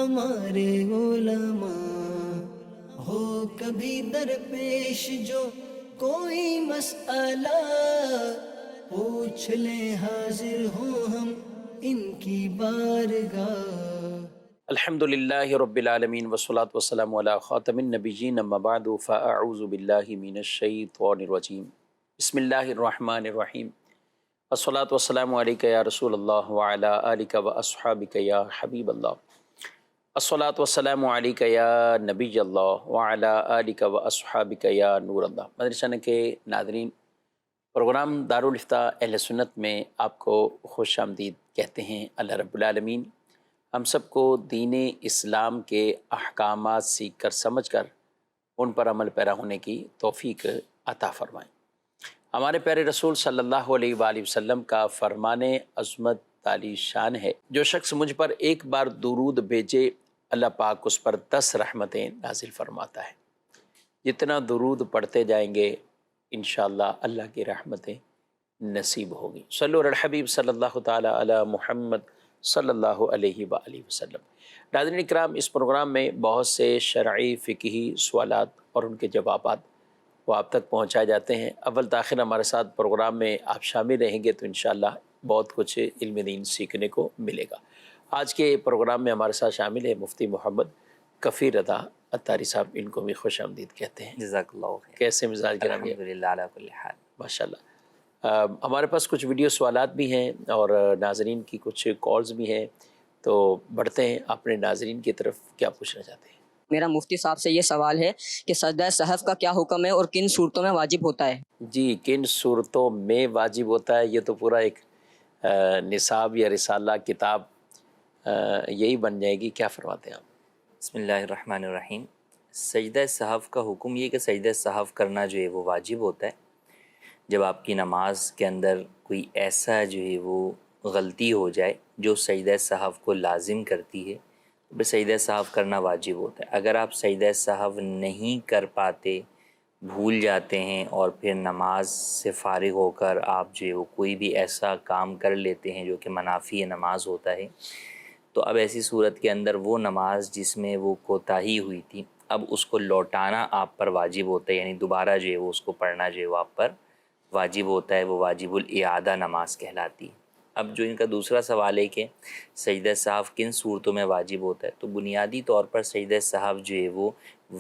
ہمارے علماء، ہو کبھی درپیش جو کوئی مسئلہ، پوچھ لیں حاضر ہوں ہم ان کی بارگاہ۔ الحمد للہ رب العالمین والصلاة والسلام علی خاتم النبیین اما بعد فاعوذ باللہ من الشیطان الرجیم بسم اللہ الرحمن الرحیم الصلاة والسلام علیک یا رسول اللہ وعلی آلک واصحابک یا حبیب اللہ الصلاة والسلام علیک یا نبی اللہ وعلی آلک واصحابک یا نور اللہ۔ مدنی چینل کے ناظرین، پروگرام دارالافتاء اہل سنت میں آپ کو خوش آمدید کہتے ہیں۔ اللہ رب العالمین ہم سب کو دین اسلام کے احکامات سیکھ کر سمجھ کر ان پر عمل پیرا ہونے کی توفیق عطا فرمائیں۔ ہمارے پیارے رسول صلی اللہ علیہ وآلہ وسلم کا فرمان عظمت عالی شان ہے، جو شخص مجھ پر ایک بار درود بھیجے اللہ پاک اس پر 10 رحمتیں نازل فرماتا ہے۔ جتنا درود پڑھتے جائیں گے انشاءاللہ اللہ کی رحمتیں نصیب ہوگی۔ صلو علی الحبیب صلی اللہ تعالی علی محمد صلی اللہ علیہ وآلہ وسلم۔ ناظرین اکرام، اس پروگرام میں بہت سے شرعی فقہی سوالات اور ان کے جوابات وہ آپ تک پہنچائے جاتے ہیں۔ اول تاخیر ہمارے ساتھ پروگرام میں آپ شامل رہیں گے تو انشاءاللہ بہت کچھ علم دین سیکھنے کو ملے گا۔ آج کے پروگرام میں ہمارے ساتھ شامل ہے مفتی محمد کفیل رضا عطاری صاحب، ان کو بھی خوش آمدید کہتے ہیں۔ جزاک اللہ خیر۔ کیسے مزاج گرامی؟ الحمدللہ علی کل حال۔ ماشاءاللہ۔ ہمارے پاس کچھ ویڈیو سوالات بھی ہیں اور ناظرین کی کچھ کالز بھی ہیں، تو بڑھتے ہیں اپنے ناظرین کی طرف۔ کیا پوچھنا چاہتے ہیں؟ میرا مفتی صاحب سے یہ سوال ہے کہ سجدہ سہو کا کیا حکم ہے اور کن صورتوں میں واجب ہوتا ہے؟ جی، کن صورتوں میں واجب ہوتا ہے، یہ تو پورا ایک نصاب یا رسالہ کتاب یہی بن جائے گی۔ کیا فرماتے ہیں آپ؟ بسم اللہ الرحمن الرحیم۔ سجدہ سہو کا حکم یہ کہ سجدہ سہو کرنا جو ہے وہ واجب ہوتا ہے جب آپ کی نماز کے اندر کوئی ایسا جو ہے وہ غلطی ہو جائے جو سجدہ سہو کو لازم کرتی ہے، تو پھر سجدہ سہو کرنا واجب ہوتا ہے۔ اگر آپ سجدہ سہو نہیں کر پاتے، بھول جاتے ہیں اور پھر نماز سے فارغ ہو کر آپ جو ہے وہ کوئی بھی ایسا کام کر لیتے ہیں جو کہ منافی نماز ہوتا ہے، تو اب ایسی صورت کے اندر وہ نماز جس میں وہ کوتاہی ہوئی تھی، اب اس کو لوٹانا آپ پر واجب ہوتا ہے، یعنی دوبارہ جو ہے وہ اس کو پڑھنا جو ہے وہ آپ پر واجب ہوتا ہے۔ وہ واجب الاعادہ نماز کہلاتی ہے۔ اب جو ان کا دوسرا سوال ہے کہ سجدہ سہو کن صورتوں میں واجب ہوتا ہے، تو بنیادی طور پر سجدہ سہو جو ہے وہ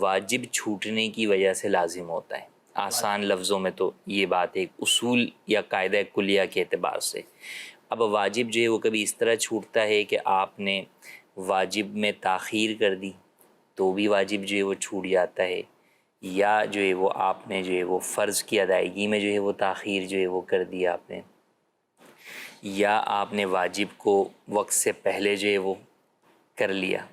واجب چھوٹنے کی وجہ سے لازم ہوتا ہے۔ آسان لفظوں میں تو یہ بات ایک اصول یا قاعدہ کلیہ کے اعتبار سے۔ اب واجب جو ہے وہ کبھی اس طرح چھوٹتا ہے کہ آپ نے واجب میں تاخیر کر دی تو بھی واجب جو ہے وہ چھوٹ جاتا ہے، یا جو ہے وہ آپ نے جو ہے وہ فرض کی ادائیگی میں جو ہے وہ تاخیر جو ہے وہ کر دیا آپ نے، یا آپ نے واجب کو وقت سے پہلے جو ہے وہ کر لیا۔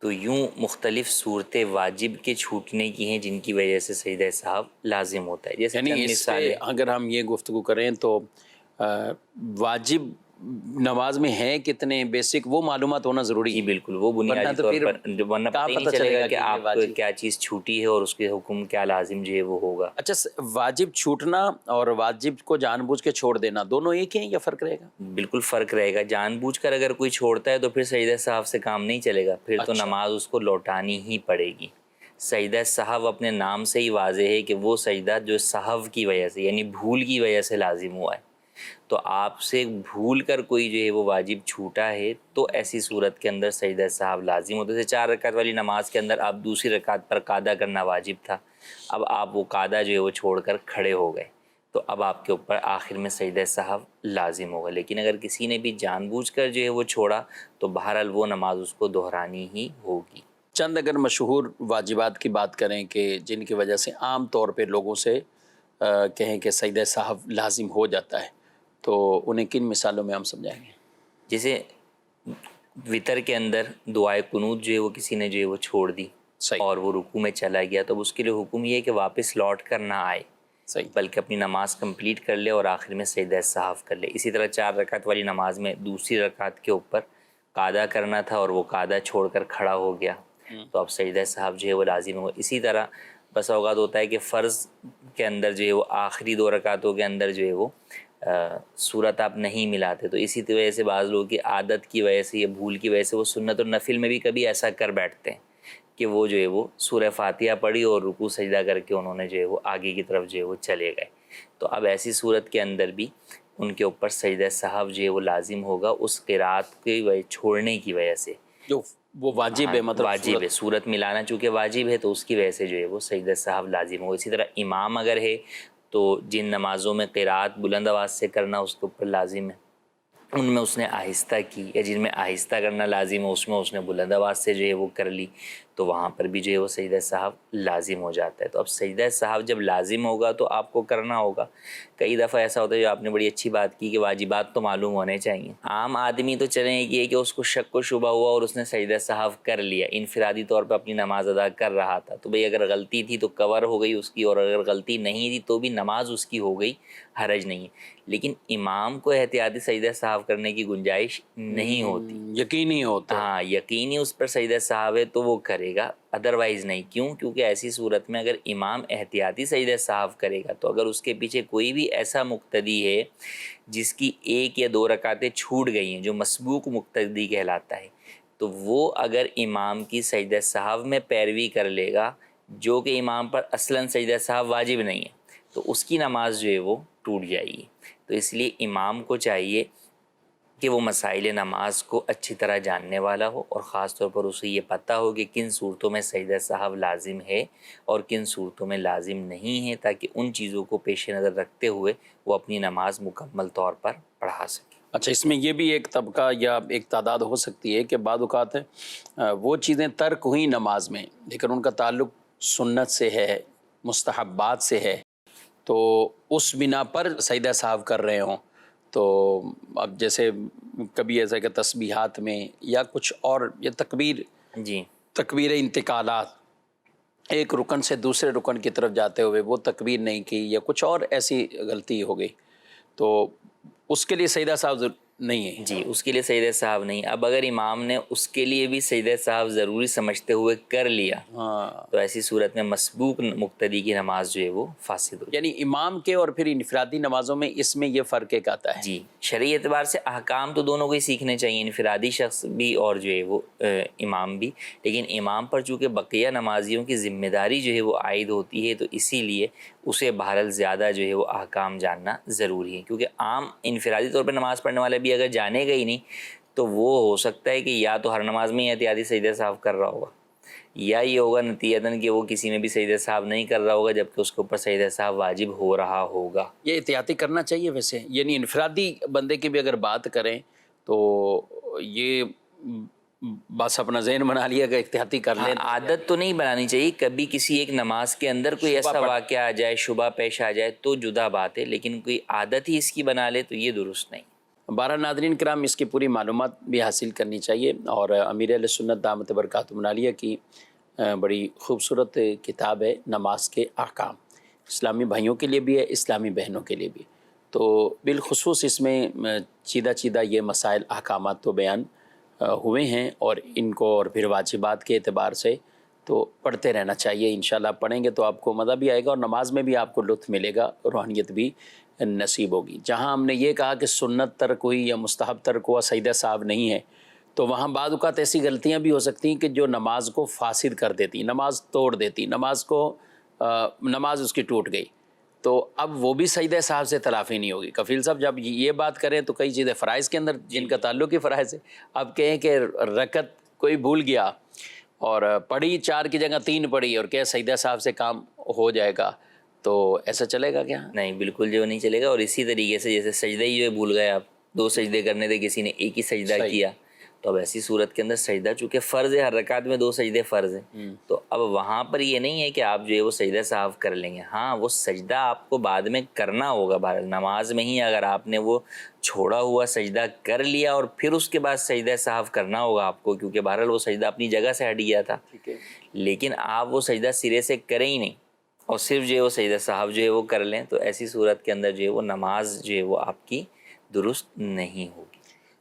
تو یوں مختلف صورتیں واجب کے چھوٹنے کی ہیں جن کی وجہ سے سجدہ سہو لازم ہوتا ہے۔ جیسے یعنی چند اس سے مثالیں، اگر ہم یہ گفتگو کریں تو واجب نماز میں ہیں کتنے بیسک وہ معلومات ہونا ضروری جی ہے۔ بالکل، وہ بنیادی تو طور پھر پر ورنہ پتہ ہی نہیں پتہ چلے گا کہ یہ آپ کو واجب؟ کیا چیز چھوٹی ہے اور اس کے حکم کیا لازم جو ہے وہ ہوگا۔ اچھا، واجب چھوٹنا اور واجب کو جان بوجھ کے چھوڑ دینا دونوں ایک ہیں یا فرق رہے گا؟ بالکل فرق رہے گا۔ جان بوجھ کر اگر کوئی چھوڑتا ہے تو پھر سجدہ سہو سے کام نہیں چلے گا، پھر تو اچھا۔ نماز اس کو لوٹانی ہی پڑے گی۔ سجدہ سہو اپنے نام سے ہی واضح ہے کہ وہ سجدہ جو سہو کی وجہ سے یعنی بھول کی وجہ سے لازم ہوا ہے، تو آپ سے بھول کر کوئی جو ہے وہ واجب چھوٹا ہے تو ایسی صورت کے اندر سجدہ سہو لازم ہوتا ہے۔ جیسے 4 رکعت والی نماز کے اندر آپ دوسری رکعت پر قعدہ کرنا واجب تھا، اب آپ وہ قعدہ جو ہے وہ چھوڑ کر کھڑے ہو گئے، تو اب آپ کے اوپر آخر میں سجدہ سہو لازم ہوگا۔ لیکن اگر کسی نے بھی جان بوجھ کر جو ہے وہ چھوڑا تو بہرحال وہ نماز اس کو دہرانی ہی ہوگی۔ چند اگر مشہور واجبات کی بات کریں کہ جن کی وجہ سے عام طور پہ لوگوں سے کہیں کہ سجدہ سہو لازم ہو جاتا ہے، تو انہیں کن مثالوں میں ہم سمجھائیں گے؟ جیسے وطر کے اندر دعائے قنوت جو ہے وہ کسی نے جو ہے وہ چھوڑ دی صحیح، اور وہ رکوع میں چلا گیا، تو اس کے لیے حکم یہ ہے کہ واپس لوٹ کر نہ آئے، صحیح، بلکہ اپنی نماز کمپلیٹ کر لے اور آخر میں سجدہ سہو کر لے۔ اسی طرح 4 رکعت والی نماز میں دوسری رکعت کے اوپر قعدہ کرنا تھا اور وہ قعدہ چھوڑ کر کھڑا ہو گیا، تو اب سجدہ سہو جو ہے وہ لازم ہوگا۔ اسی طرح بس اوقات ہوتا ہے کہ فرض کے اندر جو ہے وہ آخری 2 رکعتوں کے اندر جو ہے وہ صورت آپ نہیں ملاتے. تو اسی وجہ سے بعض لوگوں کی عادت کی وجہ سے یا بھول کی وجہ سے وہ سنت اور نفل میں بھی کبھی ایسا کر بیٹھتے ہیں کہ وہ جو ہے وہ سورہ فاتحہ پڑھی اور رکوع سجدہ کر کے انہوں نے جو ہے وہ آگے کی طرف جو ہے وہ چلے گئے. تو اب ایسی صورت کے اندر بھی ان کے اوپر سجدہ سہو جو ہے وہ لازم ہوگا اس قرات کی وجہ چھوڑنے کی وجہ سے. جو وہ واجب ہے، مطلب واجب ہے، صورت ملانا چونکہ واجب ہے تو اس کی وجہ سے جو ہے وہ سجدہ سہو لازم ہوگا. اسی طرح امام اگر ہے تو جن نمازوں میں قرات بلند آواز سے کرنا اس کے اوپر لازم ہے، ان میں اس نے آہستہ کی، یا جن میں آہستہ کرنا لازم ہے اس میں اس نے بلند آواز سے جو ہے وہ کر لی، تو وہاں پر بھی جو ہے وہ سجدہ سہو لازم ہو جاتا ہے. تو اب سجدہ سہو جب لازم ہوگا تو آپ کو کرنا ہوگا. کئی دفعہ ایسا ہوتا ہے، جو آپ نے بڑی اچھی بات کی کہ واجبات تو معلوم ہونے چاہیے. عام آدمی تو چلیں یہ کہ اس کو شک و شبہ ہوا اور اس نے سجدہ سہو کر لیا، انفرادی طور پہ اپنی نماز ادا کر رہا تھا، تو بھئی اگر غلطی تھی تو کور ہو گئی اس کی، اور اگر غلطی نہیں تھی تو بھی نماز اس کی ہو گئی، حرج نہیں ہے. لیکن امام کو احتیاطی سجدہ سہو کرنے کی گنجائش نہیں ہوتی. یقینی ہوتا. ہاں، یقینی اس پر سجدہ سہو ہے تو وہ کرے گا، ادروائز نہیں. کیوں؟ کیونکہ ایسی صورت میں اگر امام احتیاطی سجدہ سہو کرے گا تو اگر اس کے پیچھے کوئی بھی ایسا مقتدی ہے جس کی 1 یا 2 رکعتیں چھوٹ گئی ہیں، جو مسبوق مقتدی کہلاتا ہے، تو وہ اگر امام کی سجدہ سہو میں پیروی کر لے گا، جو کہ امام پر اصلاً سجدہ سہو واجب نہیں ہے، تو اس کی نماز جو ہے وہ ٹوٹ جائے گی. تو اس لیے امام کو چاہیے کہ وہ مسائل نماز کو اچھی طرح جاننے والا ہو، اور خاص طور پر اسے یہ پتہ ہو کہ کن صورتوں میں سجدہ سہو لازم ہے اور کن صورتوں میں لازم نہیں ہے، تاکہ ان چیزوں کو پیش نظر رکھتے ہوئے وہ اپنی نماز مکمل طور پر پڑھا سکے. اچھا، اس میں یہ بھی ایک طبقہ یا ایک تعداد ہو سکتی ہے کہ بعض اوقات وہ چیزیں ترک ہوئیں نماز میں لیکن ان کا تعلق سنت سے ہے، مستحبات سے ہے، تو اس بنا پر سجدہ سہو کر رہے ہوں. تو اب جیسے کبھی ایسا کہ تسبیحات میں یا کچھ اور، یا جی، تکبیر انتقالات، ایک رکن سے دوسرے رکن کی طرف جاتے ہوئے وہ تکبیر نہیں کی یا کچھ اور ایسی غلطی ہو گئی، تو اس کے لیے سجدہ سہو نہیں ہے. جی، اس کے لیے سجدہ سہو نہیں. اب اگر امام نے اس کے لیے بھی سجدہ سہو ضروری سمجھتے ہوئے کر لیا تو ایسی صورت میں مسبوق مقتدی کی نماز جو ہے وہ فاسد ہو. یعنی امام کے اور پھر انفرادی نمازوں میں اس میں یہ فرق ایک آتا ہے. جی، شرعی اعتبار سے احکام تو دونوں کو ہی سیکھنے چاہیے، انفرادی شخص بھی اور جو ہے وہ امام بھی، لیکن امام پر چونکہ بقیہ نمازیوں کی ذمہ داری جو ہے وہ عائد ہوتی ہے تو اسی لیے اسے بہرحال زیادہ جو ہے وہ احکام جاننا ضروری ہے. کیونکہ عام انفرادی طور پر نماز پڑھنے والے بھی اگر جانے گا ہی نہیں تو وہ ہو سکتا ہے کہ یا تو ہر نماز میں احتیاطی سجدہ سہو کر رہا ہوگا، یا یہ ہوگا نتیجتاً کہ وہ کسی میں بھی سجدہ سہو نہیں کر رہا ہوگا جبکہ اس کے اوپر سجدہ سہو واجب ہو رہا ہوگا. یہ احتیاطی کرنا چاہیے ویسے، یعنی انفرادی بندے کی بھی اگر بات کریں تو یہ بس اپنا ذہن بنا لیا کہ احتیاطی کر لیں. عادت تو نہیں بنانی چاہیے. کبھی کسی ایک نماز کے اندر کوئی ایسا واقعہ آ جائے، شبہ پیش آ جائے تو جدا بات ہے، لیکن کوئی عادت ہی اس کی بنا لے تو یہ درست نہیں. بارہ ناظرین کرام، اس کی پوری معلومات بھی حاصل کرنی چاہیے. اور امیر اہل سنت دامت برکاتہم العالیہ کی بڑی خوبصورت کتاب ہے نماز کے احکام، اسلامی بھائیوں کے لیے بھی ہے، اسلامی بہنوں کے لیے بھی. تو بالخصوص اس میں چیدہ یہ مسائل احکامات تو بیان ہوئے ہیں، اور ان کو اور پھر واجبات کے اعتبار سے تو پڑھتے رہنا چاہیے. انشاءاللہ پڑھیں گے تو آپ کو مزہ بھی آئے گا اور نماز میں بھی آپ کو لطف ملے گا، روحانیت بھی نصیب ہوگی. جہاں ہم نے یہ کہا کہ سنت ترک ہوئی یا مستحب ترک ہوا سجدہ سہو نہیں ہے، تو وہاں بعض اوقات ایسی غلطیاں بھی ہو سکتی ہیں کہ جو نماز کو فاسد کر دیتی، نماز توڑ دیتی، نماز اس کی ٹوٹ گئی، تو اب وہ بھی سجدہ سہو سے تلافی نہیں ہوگی. کفیل صاحب جب یہ بات کریں تو کئی چیزیں فرائض کے اندر جن کا تعلق ہی فرائض ہے، اب کہیں کہ رکعت کوئی بھول گیا اور پڑھی 4 کی جگہ 3 پڑھی اور کہ سجدہ سہو سے کام ہو جائے گا، تو ایسا چلے گا کیا؟ نہیں، بالکل جو نہیں چلے گا. اور اسی طریقے سے جیسے سجدہ ہی جو بھول گئے، آپ 2 سجدے کرنے تھے، کسی نے ایک ہی سجدہ کیا، تو اب ایسی صورت کے اندر سجدہ چونکہ فرض ہے، ہر رکعت میں 2 سجدے فرض ہیں، تو اب وہاں پر یہ نہیں ہے کہ آپ جو ہے وہ سجدہ سہو کر لیں گے. ہاں، وہ سجدہ آپ کو بعد میں کرنا ہوگا. بہرحال نماز میں ہی اگر آپ نے وہ چھوڑا ہوا سجدہ کر لیا اور پھر اس کے بعد سجدہ سہو کرنا ہوگا آپ کو، کیونکہ بہرحال وہ سجدہ اپنی جگہ سے ہٹ گیا تھا، لیکن آپ وہ سجدہ سرے سے کریں ہی نہیں اور صرف جو ہے وہ سجدہ سہو جو ہے وہ کر لیں، تو ایسی صورت کے اندر جو ہے وہ نماز جو ہے وہ آپ کی درست نہیں ہوگی.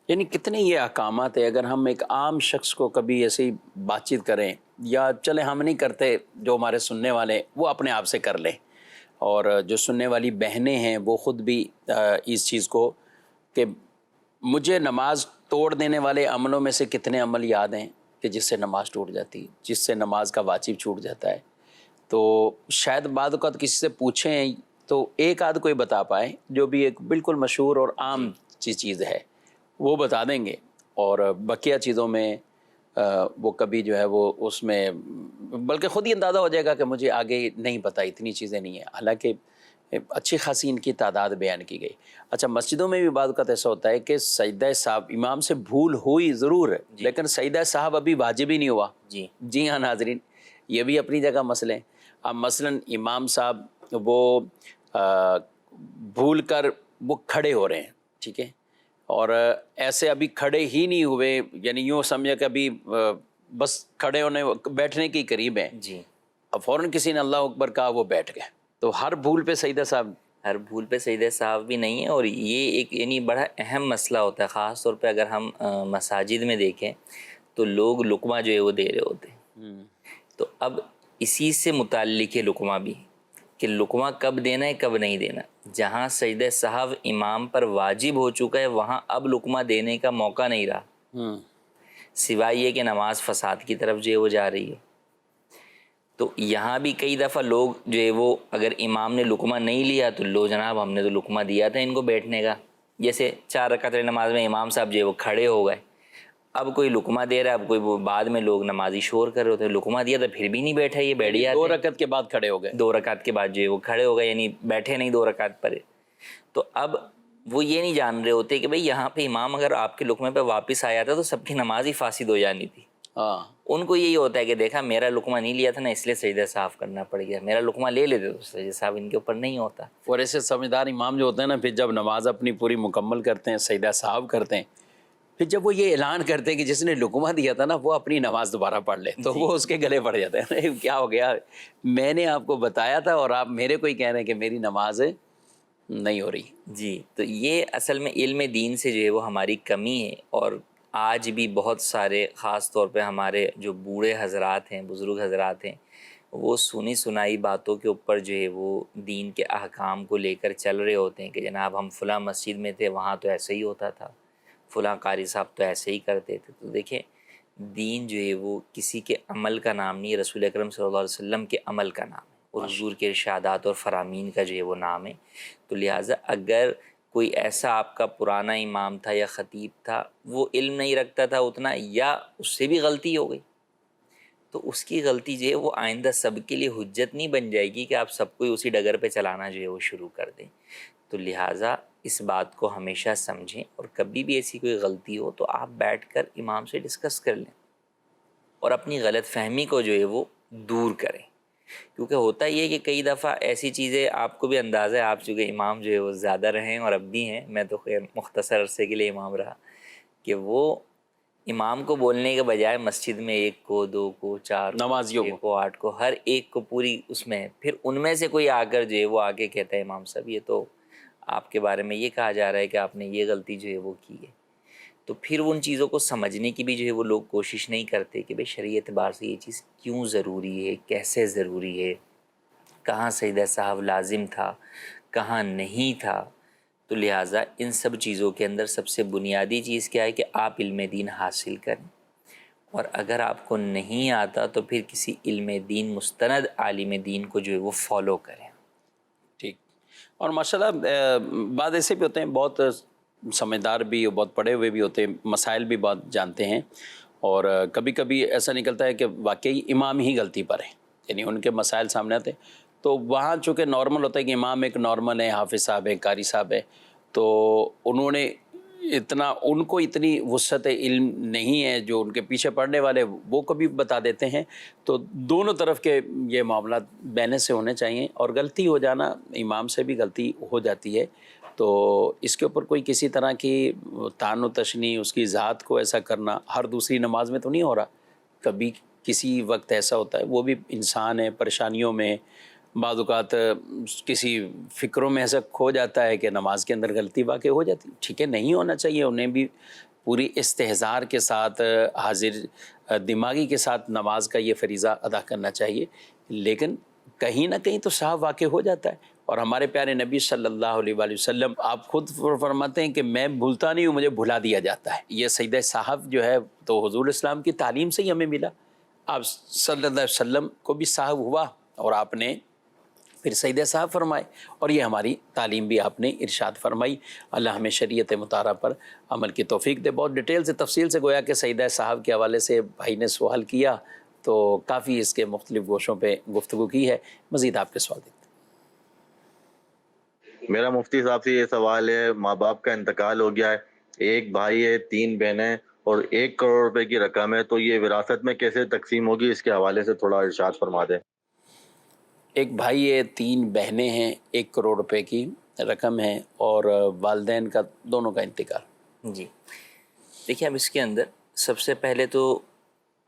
یعنی کتنے یہ احکامات ہیں. اگر ہم ایک عام شخص کو کبھی ایسی بات چیت کریں، یا چلے ہم نہیں کرتے، جو ہمارے سننے والے وہ اپنے آپ سے کر لیں، اور جو سننے والی بہنیں ہیں وہ خود بھی اس چیز کو کہ مجھے نماز توڑ دینے والے عملوں میں سے کتنے عمل یاد ہیں کہ جس سے نماز ٹوٹ جاتی ہے، جس سے نماز کا واجب چھوٹ جاتا ہے. تو شاید بعد اوقات کسی سے پوچھیں تو ایک آدھ کوئی بتا پائے جو بھی ایک بالکل مشہور اور عام چیز ہے وہ بتا دیں گے، اور بقیہ چیزوں میں وہ کبھی جو ہے وہ اس میں بلکہ خود ہی اندازہ ہو جائے گا کہ مجھے آگے نہیں پتہ، اتنی چیزیں نہیں ہیں، حالانکہ اچھی خاصی ان کی تعداد بیان کی گئی. اچھا، مسجدوں میں بھی بعض اوقات ایسا ہوتا ہے کہ سجدہ صاحب امام سے بھول ہوئی ضرور ہے لیکن سجدہ صاحب ابھی واجب ہی نہیں ہوا. جی ہاں ناظرین، یہ بھی اپنی جگہ مسئلے ہیں. اب مثلاً امام صاحب وہ بھول کر وہ کھڑے ہو رہے ہیں، ٹھیک ہے، اور ایسے ابھی کھڑے ہی نہیں ہوئے، یعنی یوں سمجھے کہ ابھی بس کھڑے ہونے بیٹھنے کے قریب ہیں، جی، اب فوراً کسی نے اللہ اکبر کہا، وہ بیٹھ گئے. تو ہر بھول پہ سجدہ صاحب، ہر بھول پہ سجدہ صاحب بھی نہیں ہے. اور یہ ایک یعنی بڑا اہم مسئلہ ہوتا ہے، خاص طور پہ اگر ہم مساجد میں دیکھیں تو لوگ لقمہ جو ہے وہ دے رہے ہوتے ہیں. تو اب اسی سے متعلق ہے لقمہ بھی، کہ لقمہ کب دینا ہے کب نہیں دینا. جہاں سجدہ صاحب امام پر واجب ہو چکا ہے وہاں اب لقمہ دینے کا موقع نہیں رہا، سوائے یہ کہ نماز فساد کی طرف جو ہے وہ جا رہی ہے. تو یہاں بھی کئی دفعہ لوگ جو ہے وہ اگر امام نے لقمہ نہیں لیا تو لو جناب ہم نے تو لقمہ دیا تھا ان کو بیٹھنے کا. جیسے 4 رکعت والی نماز میں امام صاحب جو ہے وہ کھڑے ہو گئے، اب کوئی لقمہ دے رہا ہے، اب کوئی وہ بعد میں لوگ نمازی شور کر رہے ہوتے ہیں، لقمہ دیا تو پھر بھی نہیں بیٹھا، یہ بیٹھ گیا. 2 رکعت کے بعد کھڑے ہو گئے، 2 رکعت کے بعد جو ہے وہ کھڑے ہو گئے، یعنی بیٹھے نہیں 2 رکعت پر. تو اب وہ یہ نہیں جان رہے ہوتے کہ بھئی یہاں پہ امام اگر آپ کے لقمے پہ واپس آیا تھا تو سب کی نماز ہی فاسد ہو جانی تھی. ان کو یہی ہوتا ہے کہ دیکھا میرا لقمہ نہیں لیا تھا نا، اس لیے سجدہ صاف کرنا پڑ گیا، میرا لقمہ لے لیتے تو سجدہ صاف ان کے اوپر نہیں ہوتا. اور ایسے سمجھدار امام جو ہوتے ہیں نا، پھر جب نماز اپنی پوری مکمل کرتے ہیں، سجدہ صاحب کرتے ہیں، پھر جب وہ یہ اعلان کرتے ہیں کہ جس نے لقمہ دیا تھا نا وہ اپنی نماز دوبارہ پڑھ لے، تو وہ اس کے گلے پڑ جاتے ہیں. کیا ہو گیا، میں نے آپ کو بتایا تھا اور آپ میرے کو ہی کہہ رہے ہیں کہ میری نماز نہیں ہو رہی. جی، تو یہ اصل میں علم دین سے جو ہے وہ ہماری کمی ہے. اور آج بھی بہت سارے خاص طور پہ ہمارے جو بوڑھے حضرات ہیں، بزرگ حضرات ہیں، وہ سنی سنائی باتوں کے اوپر جو ہے وہ دین کے احکام کو لے کر چل رہے ہوتے ہیں کہ جناب ہم فلاں مسجد میں تھے وہاں تو ایسے ہی ہوتا تھا، فلاں قاری صاحب تو ایسے ہی کرتے تھے. تو دیکھیں دین جو ہے وہ کسی کے عمل کا نام نہیں، رسول اکرم صلی اللہ علیہ وسلم کے عمل کا نام ہے اور حضور کے ارشادات اور فرامین کا جو ہے وہ نام ہے. تو لہٰذا اگر کوئی ایسا آپ کا پرانا امام تھا یا خطیب تھا وہ علم نہیں رکھتا تھا اتنا، یا اس سے بھی غلطی ہو گئی، تو اس کی غلطی جو ہے وہ آئندہ سب کے لیے حجت نہیں بن جائے گی کہ آپ سب کو اسی ڈگر پہ چلانا جو ہے وہ شروع کر دیں. تو لہٰذا اس بات کو ہمیشہ سمجھیں، اور کبھی بھی ایسی کوئی غلطی ہو تو آپ بیٹھ کر امام سے ڈسکس کر لیں اور اپنی غلط فہمی کو جو ہے وہ دور کریں. کیونکہ ہوتا یہ ہے کہ کئی دفعہ ایسی چیزیں آپ کو بھی اندازہ ہے، آپ چونکہ امام جو ہے وہ زیادہ رہے ہیں اور اب بھی ہیں، میں تو خیر مختصر عرصے کے لیے امام رہا، کہ وہ امام کو بولنے کے بجائے مسجد میں 1 کو 2 کو 4 نمازیوں کو 6 کو 8 کو ہر ایک کو پوری اس میں، پھر ان میں سے کوئی آ کر جو ہے وہ آگے کہتا ہے امام صاحب یہ تو آپ کے بارے میں یہ کہا جا رہا ہے کہ آپ نے یہ غلطی جو ہے وہ کی ہے. تو پھر ان چیزوں کو سمجھنے کی بھی جو ہے وہ لوگ کوشش نہیں کرتے کہ بھئی شرعی اعتبار سے یہ چیز کیوں ضروری ہے، کیسے ضروری ہے، کہاں سجدہ صاحب لازم تھا، کہاں نہیں تھا. تو لہٰذا ان سب چیزوں کے اندر سب سے بنیادی چیز کیا ہے کہ آپ علم دین حاصل کریں، اور اگر آپ کو نہیں آتا تو پھر کسی علم دین مستند عالم دین کو جو ہے وہ فالو کریں. ٹھیک. اور ماشاءاللہ بعض ایسے بھی ہوتے ہیں بہت سمجھدار بھی اور بہت پڑھے ہوئے بھی ہوتے ہیں، مسائل بھی بہت جانتے ہیں، اور کبھی کبھی ایسا نکلتا ہے کہ واقعی امام ہی غلطی پر ہے، یعنی ان کے مسائل سامنے آتے ہیں. تو وہاں چونکہ نارمل ہوتا ہے کہ امام ایک نارمل ہے، حافظ صاحب ہے، قاری صاحب ہے، تو انہوں نے ان کو اتنی وسعت علم نہیں ہے جو ان کے پیچھے پڑھنے والے وہ کبھی بتا دیتے ہیں. تو دونوں طرف کے یہ معاملات بیلنس سے ہونے چاہیے، اور غلطی ہو جانا امام سے بھی غلطی ہو جاتی ہے، تو اس کے اوپر کوئی کسی طرح کی طعن و تشنیع، اس کی ذات کو ایسا کرنا ہر دوسری نماز میں تو نہیں ہو رہا، کبھی کسی وقت ایسا ہوتا ہے، وہ بھی انسان ہے، پریشانیوں میں بعض اوقات کسی فکروں میں ایسا کھو جاتا ہے کہ نماز کے اندر غلطی واقع ہو جاتی. ٹھیک ہے، نہیں ہونا چاہیے، انہیں بھی پوری استحضار کے ساتھ حاضر دماغی کے ساتھ نماز کا یہ فریضہ ادا کرنا چاہیے، لیکن کہیں نہ کہیں تو صاحب واقع ہو جاتا ہے. اور ہمارے پیارے نبی صلی اللہ علیہ وآلہ وسلم آپ خود فرماتے ہیں کہ میں بھولتا نہیں ہوں، مجھے بھلا دیا جاتا ہے. یہ سجدہ صاحب جو ہے تو حضور اسلام کی تعلیم سے ہی ہمیں ملا. آپ صلی اللہ علیہ وسلم کو بھی صاحب ہوا اور آپ نے پھر سجدہ صاحب فرمائے، اور یہ ہماری تعلیم بھی آپ نے ارشاد فرمائی. اللہ ہمیں شریعت مطالعہ پر عمل کی توفیق دے. بہت ڈیٹیل سے تفصیل سے گویا کہ سجدہ صاحب کے حوالے سے بھائی نے سوال کیا تو کافی اس کے مختلف گوشوں پہ گفتگو کی ہے. مزید آپ کے سوال دیتے ہیں. میرا مفتی صاحب سے یہ سوال ہے، ماں باپ کا انتقال ہو گیا ہے، ایک بھائی ہے، 3 بہنیں اور 1 کروڑ روپے کی رقم ہے، تو یہ وراثت میں کیسے تقسیم ہوگی، اس کے حوالے سے تھوڑا ارشاد فرما دیں. ایک بھائی ہے، 3 بہنیں ہیں، 1 کروڑ روپے کی رقم ہے اور والدین کا دونوں کا انتقال. جی دیکھیے، اب اس کے اندر سب سے پہلے تو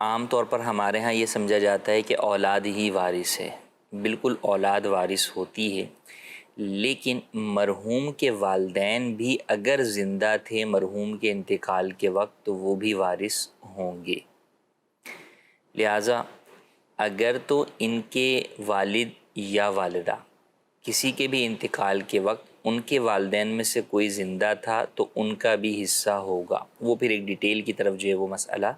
عام طور پر ہمارے ہاں یہ سمجھا جاتا ہے کہ اولاد ہی وارث ہے. بالکل اولاد وارث ہوتی ہے، لیکن مرحوم کے والدین بھی اگر زندہ تھے مرحوم کے انتقال کے وقت تو وہ بھی وارث ہوں گے. لہٰذا اگر تو ان کے والد یا والدہ کسی کے بھی انتقال کے وقت ان کے والدین میں سے کوئی زندہ تھا تو ان کا بھی حصہ ہوگا. وہ پھر ایک ڈیٹیل کی طرف جو ہے وہ مسئلہ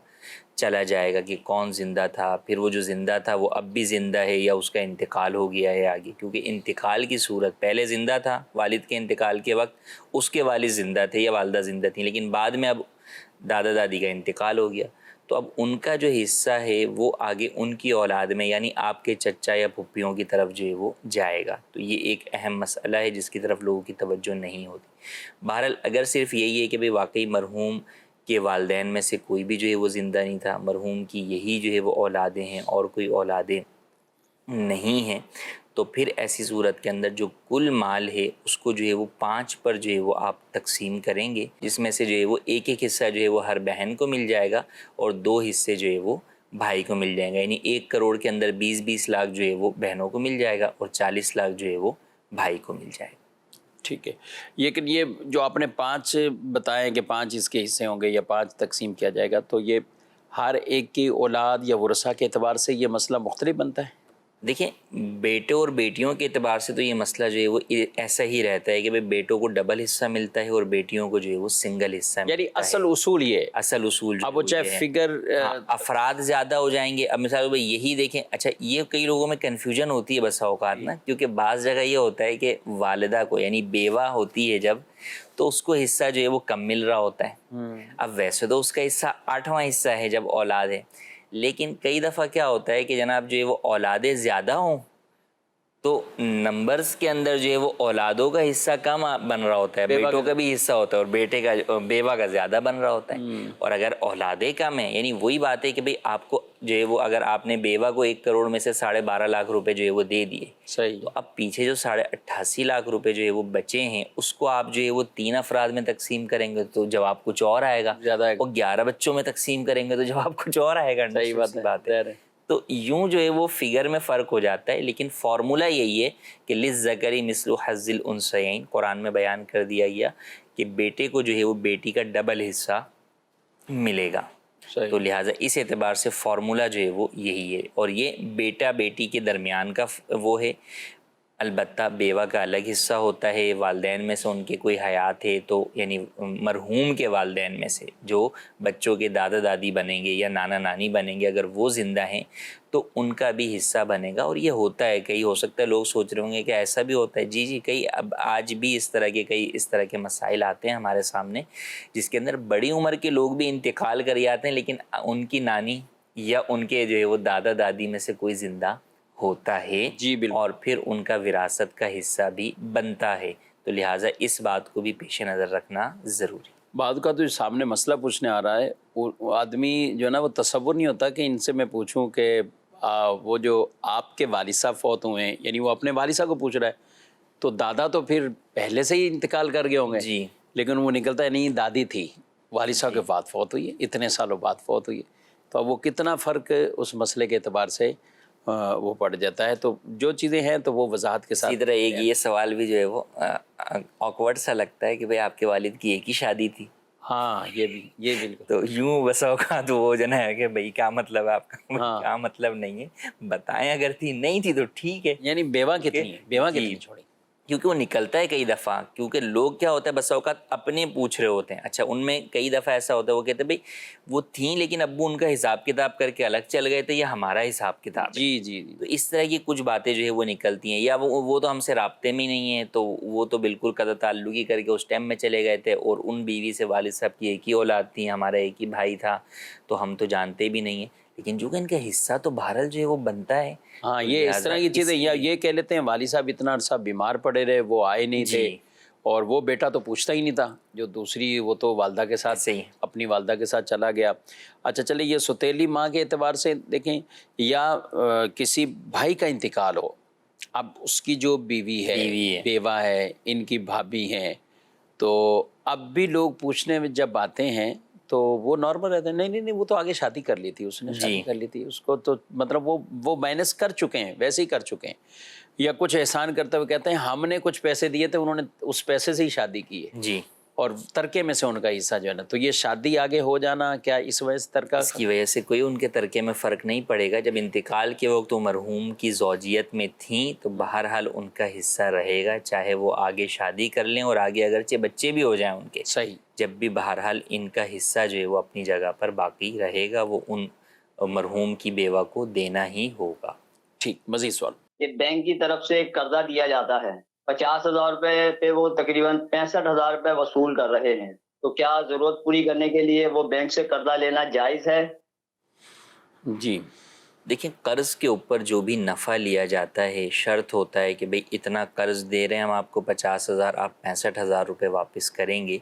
چلا جائے گا کہ کون زندہ تھا، پھر وہ جو زندہ تھا وہ اب بھی زندہ ہے یا اس کا انتقال ہو گیا ہے آگے. کیونکہ انتقال کی صورت پہلے زندہ تھا، والد کے انتقال کے وقت اس کے والد زندہ تھے یا والدہ زندہ تھیں، لیکن بعد میں اب دادا دادی کا انتقال ہو گیا تو اب ان کا جو حصہ ہے وہ آگے ان کی اولاد میں یعنی آپ کے چچا یا پھپھیوں کی طرف جو ہے وہ جائے گا. تو یہ ایک اہم مسئلہ ہے جس کی طرف لوگوں کی توجہ نہیں ہوتی. بہرحال اگر صرف یہی ہے کہ بھئی واقعی مرحوم کے والدین میں سے کوئی بھی جو ہے وہ زندہ نہیں تھا، مرحوم کی یہی جو ہے وہ اولادیں ہیں اور کوئی اولادیں نہیں ہیں، تو پھر ایسی صورت کے اندر جو کل مال ہے اس کو جو ہے وہ 5 پر جو ہے وہ آپ تقسیم کریں گے، جس میں سے جو ہے وہ ایک حصہ جو ہے وہ ہر بہن کو مل جائے گا اور 2 حصے جو ہے وہ بھائی کو مل جائیں گا. یعنی 1 کروڑ کے اندر 20 لاکھ جو ہے وہ بہنوں کو مل جائے گا اور 40 لاکھ جو ہے وہ بھائی کو مل جائے گا. ٹھیک ہے. لیکن یہ جو آپ نے 5 بتائے کہ 5 اس کے حصے ہوں گے یا 5 تقسیم کیا جائے گا، تو یہ ہر ایک کی اولاد یا ورثہ کے اعتبار سے یہ مسئلہ مختلف بنتا ہے؟ دیکھیں، بیٹے اور بیٹیوں کے اعتبار سے تو یہ مسئلہ جو ہے وہ ایسا ہی رہتا ہے کہ بھئی بیٹوں کو ڈبل حصہ ملتا ہے اور بیٹیوں کو جو ہے وہ سنگل حصہ ملتا ہے. یعنی اصل اصول یہ اصل اصول اب وہ چاہے فگر افراد زیادہ ہو جائیں گے. اب مثال بھائی یہی دیکھیں، اچھا یہ کئی لوگوں میں کنفیوژن ہوتی ہے بسا اوقات نا، کیونکہ بعض جگہ یہ ہوتا ہے کہ والدہ کو یعنی بیوہ ہوتی ہے جب تو اس کو حصہ جو ہے وہ کم مل رہا ہوتا ہے. اب ویسے تو اس کا حصہ 8واں حصہ ہے جب اولاد ہے، لیکن کئی دفعہ کیا ہوتا ہے کہ جناب جو ہے وہ اولادیں زیادہ ہوں تو نمبرز کے اندر جو ہے وہ اولادوں کا حصہ کم بن رہا ہوتا ہے، بیٹوں کا بھی حصہ ہوتا ہے اور بیٹے کا بیوہ کا زیادہ بن رہا ہوتا ہے. اور اگر اولادیں کم ہیں، یعنی وہی بات ہے کہ بھئی آپ کو جو ہے وہ اگر آپ نے بیوہ کو 1 کروڑ میں سے 12.5 لاکھ روپے جو ہے وہ دے دیے، صحیح، تو اب پیچھے جو 88.5 لاکھ روپے جو ہے وہ بچے ہیں اس کو آپ جو ہے وہ 3 افراد میں تقسیم کریں گے تو جواب کچھ اور آئے گا، زیادہ ہے. اور 11 بچوں میں تقسیم کریں گے تو جواب کچھ اور آئے گا. صحیح بات ہے. تو یوں جو ہے وہ فگر میں فرق ہو جاتا ہے، لیکن فارمولہ یہی ہے کہ للذکر مثل حظ الانثیین قرآن میں بیان کر دیا گیا کہ بیٹے کو جو ہے وہ بیٹی کا ڈبل حصہ ملے گا. تو لہٰذا اس اعتبار سے فارمولہ جو ہے وہ یہی ہے، اور یہ بیٹا بیٹی کے درمیان کا وہ ہے. البتہ بیوہ کا الگ حصہ ہوتا ہے، والدین میں سے ان کے کوئی حیات ہے تو یعنی مرحوم کے والدین میں سے جو بچوں کے دادا دادی بنیں گے یا نانا نانی بنیں گے اگر وہ زندہ ہیں تو ان کا بھی حصہ بنے گا. اور یہ ہوتا ہے، کئی ہو سکتا ہے لوگ سوچ رہے ہوں گے کہ ایسا بھی ہوتا ہے. جی کئی اب آج بھی اس طرح کے مسائل آتے ہیں ہمارے سامنے جس کے اندر بڑی عمر کے لوگ بھی انتقال کر جاتے ہیں لیکن ان کی نانی یا ان کے جو ہے وہ دادا دادی میں سے کوئی زندہ ہوتا ہے. جی بالکل. اور پھر ان کا وراثت کا حصہ بھی بنتا ہے. تو لہٰذا اس بات کو بھی پیش نظر رکھنا ضروری. بعد کا تو سامنے مسئلہ پوچھنے آ رہا ہے، وہ آدمی جو ہے نا وہ تصور نہیں ہوتا کہ ان سے میں پوچھوں کہ وہ جو آپ کے والد صاحب فوت ہوئے ہیں، یعنی وہ اپنے والد صاحب کو پوچھ رہا ہے تو دادا تو پھر پہلے سے ہی انتقال کر گئے ہوں گے. جی لیکن وہ نکلتا ہے نہیں دادی تھی، والد صاحب کے بعد فوت ہوئی ہے، اتنے سالوں بعد فوت ہوئی ہے. تو اب وہ کتنا فرق اس مسئلے کے اعتبار سے وہ پڑ جاتا ہے. تو جو چیزیں ہیں تو وہ وضاحت کے ساتھ. اسی طرح ایک یہ سوال بھی جو ہے وہ آکورڈ سا لگتا ہے کہ بھئی آپ کے والد کی ایک ہی شادی تھی ہاں یہ بالکل. تو یوں بس اوقات وہ جو ہے کہ بھائی کیا مطلب ہے آپ کا, ہاں. کیا مطلب نہیں ہے, بتائیں اگر تھی نہیں تھی تو ٹھیک ہے. یعنی بیوہ کتنی ہے, بیوہ جی. کتنی چھوڑی. کیونکہ وہ نکلتا ہے کئی دفعہ, کیونکہ لوگ کیا ہوتا ہے بس اوقات اپنے پوچھ رہے ہوتے ہیں. اچھا ان میں کئی دفعہ ایسا ہوتا ہے وہ کہتے ہیں بھائی وہ تھیں لیکن ابو ان کا حساب کتاب کر کے الگ چل گئے تھے, یہ ہمارا حساب کتاب ہے. جی جی جی. تو اس طرح کی کچھ باتیں جو ہے وہ نکلتی ہیں, یا وہ تو ہم سے رابطے میں ہی نہیں ہیں, تو وہ تو بالکل قطع تعلق ہی کر کے اس ٹائم میں چلے گئے تھے, اور ان بیوی سے والد صاحب کی ایک ہی اولاد تھی, ہمارا ایک ہی بھائی تھا, تو ہم تو جانتے بھی نہیں ہیں. لیکن جو کہ ان کا حصہ تو بہرحال جو ہے وہ بنتا ہے. ہاں تو یہ اس طرح کی چیزیں, یا یہ کہہ لیتے ہیں والد صاحب اتنا عرصہ بیمار پڑے رہے, وہ آئے نہیں تھے, جی. اور وہ بیٹا تو پوچھتا ہی نہیں تھا, جو دوسری وہ تو والدہ کے ساتھ صحیح. اپنی والدہ کے ساتھ چلا گیا. اچھا چلے یہ سوتیلی ماں کے اعتبار سے دیکھیں, یا کسی بھائی کا انتقال ہو, اب اس کی جو بیوی ہے, بیوہ ہے, ان کی بھابھی ہیں, تو اب بھی لوگ پوچھنے میں جب آتے ہیں تو وہ نارمل رہتے ہیں, نہیں وہ تو آگے شادی کر لی تھی, اس نے شادی کر لی تھی, اس کو تو مطلب وہ مائنس کر چکے ہیں, ویسے ہی کر چکے ہیں. یا کچھ احسان کرتے ہوئے کہتے ہیں ہم نے کچھ پیسے دیے تھے, انہوں نے اس پیسے سے ہی شادی کی ہے, جی. اور ترکے میں سے ان کا حصہ جو ہے نا, تو یہ شادی آگے ہو جانا کیا اس وجہ سے ترکہ؟ اس کی وجہ سے کوئی ان کے ترکے میں فرق نہیں پڑے گا. جب انتقال کے وقت وہ مرحوم کی زوجیت میں تھیں تو بہرحال ان کا حصہ رہے گا, چاہے وہ آگے شادی کر لیں اور آگے اگرچہ بچے بھی ہو جائیں ان کے, صحیح, جب بھی بہرحال ان کا حصہ جو ہے وہ اپنی جگہ پر باقی رہے گا, وہ ان مرحوم کی بیوہ کو دینا ہی ہوگا. ٹھیک. مزید سوال. کہ بینک کی طرف سے ایک قرضہ دیا جاتا ہے, 50,000 روپے پہ وہ تقریباً 65,000 روپے وصول کر رہے ہیں, تو کیا ضرورت پوری کرنے کے لیے وہ بینک سے قرضہ لینا جائز ہے؟ جی دیکھیں قرض کے اوپر جو بھی نفع لیا جاتا ہے, شرط ہوتا ہے کہ بھئی اتنا قرض دے رہے ہیں ہم آپ کو 50,000, آپ 65,000 روپے واپس کریں گے,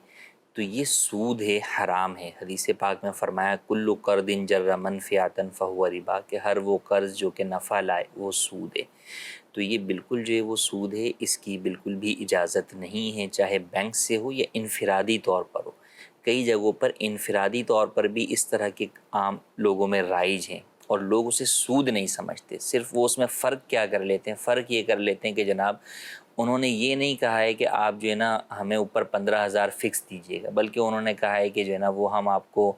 تو یہ سود ہے, حرام ہے. حدیث پاک میں فرمایا کل قرض جر منفعۃ فہو ربا, کہ ہر وہ قرض جو کہ نفع لائے وہ سود ہے. تو یہ بالکل جو ہے وہ سود ہے, اس کی بالکل بھی اجازت نہیں ہے, چاہے بینک سے ہو یا انفرادی طور پر ہو. کئی جگہوں پر انفرادی طور پر بھی اس طرح کے عام لوگوں میں رائج ہیں, اور لوگ اسے سود نہیں سمجھتے. صرف وہ اس میں فرق کیا کر لیتے ہیں, فرق یہ کر لیتے ہیں کہ جناب انہوں نے یہ نہیں کہا ہے کہ آپ جو ہے نا ہمیں اوپر 15,000 فکس دیجیے گا, بلکہ انہوں نے کہا ہے کہ جو ہے نا وہ ہم آپ کو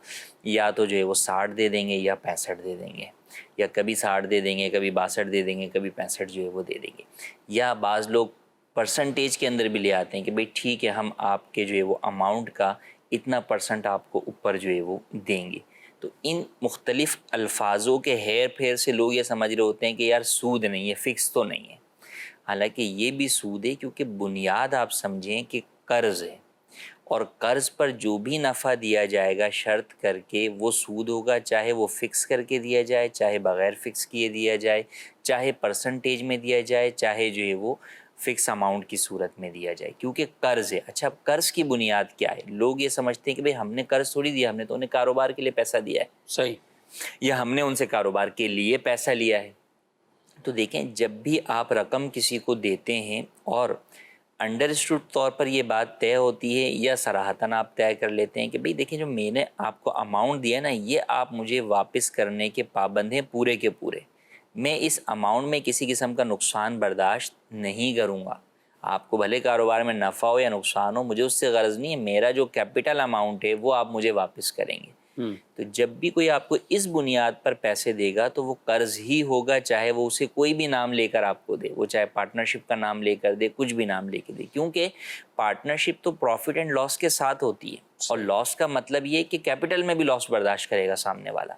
یا تو جو ہے وہ 60 دے دیں گے یا 65 دے دیں گے, یا کبھی 60 دے دیں گے, کبھی 62 دے دیں گے, کبھی 65 جو ہے وہ دے دیں گے. یا بعض لوگ پرسنٹیج کے اندر بھی لے آتے ہیں کہ بھئی ٹھیک ہے ہم آپ کے جو ہے وہ اماؤنٹ کا اتنا پرسنٹ آپ کو اوپر جو ہے وہ دیں گے. تو ان مختلف الفاظوں کے ہیر پھیر سے لوگ یہ سمجھ رہے ہوتے ہیں کہ یار سود نہیں ہے, فکس تو نہیں ہے. حالانکہ یہ بھی سود ہے, کیونکہ بنیاد آپ سمجھیں کہ قرض ہے, اور قرض پر جو بھی نفع دیا جائے گا شرط کر کے وہ سود ہوگا, چاہے وہ فکس کر کے دیا جائے, چاہے بغیر فکس کیے دیا جائے, چاہے پرسنٹیج میں دیا جائے, چاہے جو ہے وہ فکس اماؤنٹ کی صورت میں دیا جائے, کیونکہ قرض ہے. اچھا اب قرض کی بنیاد کیا ہے؟ لوگ یہ سمجھتے ہیں کہ بھئی ہم نے قرض تھوڑی دیا, ہم نے تو انہیں کاروبار کے لیے پیسہ دیا ہے, صحیح, یا ہم نے ان سے کاروبار کے لیے پیسہ لیا ہے. تو دیکھیں جب بھی آپ رقم کسی کو دیتے ہیں اور انڈرسٹوڈ طور پر یہ بات طے ہوتی ہے, یا صراحتاً آپ طے کر لیتے ہیں کہ بھئی دیکھیں جو میں نے آپ کو اماؤنٹ دیا نا, یہ آپ مجھے واپس کرنے کے پابند ہیں پورے کے پورے, میں اس اماؤنٹ میں کسی قسم کا نقصان برداشت نہیں کروں گا. آپ کو بھلے کاروبار میں نفع ہو یا نقصان ہو, مجھے اس سے غرض نہیں ہے, میرا جو کیپٹل اماؤنٹ ہے وہ آپ مجھے واپس کریں گے. تو جب بھی کوئی آپ کو اس بنیاد پر پیسے دے گا تو وہ قرض ہی ہوگا, چاہے وہ اسے کوئی بھی نام لے کر آپ کو دے, وہ چاہے پارٹنرشپ کا نام لے کر دے, کچھ بھی نام لے کے دے, کیونکہ پارٹنرشپ تو پروفٹ اینڈ لاس کے ساتھ ہوتی ہے, اور لاس کا مطلب یہ کہ کیپٹل میں بھی لاس برداشت کرے گا سامنے والا.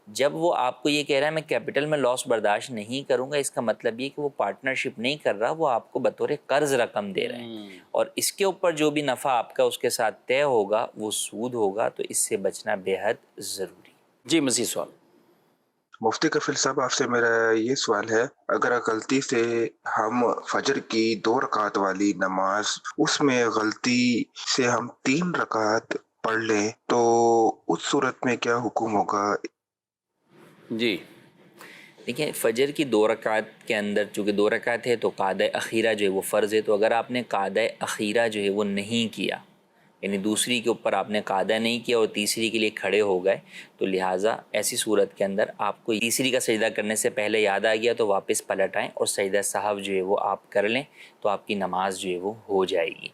جب وہ آپ کو یہ کہہ رہا ہے میں کیپٹل میں لاس برداشت نہیں کروں گا, اس کا مطلب یہ کہ وہ پارٹنرشپ نہیں کر رہا, وہ آپ کو بطور قرض رقم دے رہے ہیں, اور اس کے اوپر جو بھی نفع آپ کا اس کے ساتھ طے ہوگا وہ سود ہوگا. تو اس سے بچنا بے حد ضروری. جی مزید سوال. مفتی کفیل صاحب آپ سے میرا یہ سوال ہے, اگر غلطی سے ہم فجر کی 2 رکعت والی نماز اس میں غلطی سے ہم 3 رکعت پڑھ لیں تو اس صورت میں کیا حکم ہوگا؟ جی دیکھیں فجر کی 2 رکعت کے اندر چونکہ 2 رکعت ہے تو قعدہ اخیرہ جو ہے وہ فرض ہے, تو اگر آپ نے قعدہ اخیرہ جو ہے وہ نہیں کیا, یعنی دوسری کے اوپر آپ نے قاعدہ نہیں کیا اور تیسری کے لیے کھڑے ہو گئے، تو لہٰذا ایسی صورت کے اندر آپ کو تیسری کا سجدہ کرنے سے پہلے یاد آ گیا تو واپس پلٹ آئیں اور سجدہ سہو جو ہے وہ آپ کر لیں، تو آپ کی نماز جو ہے وہ ہو جائے گی۔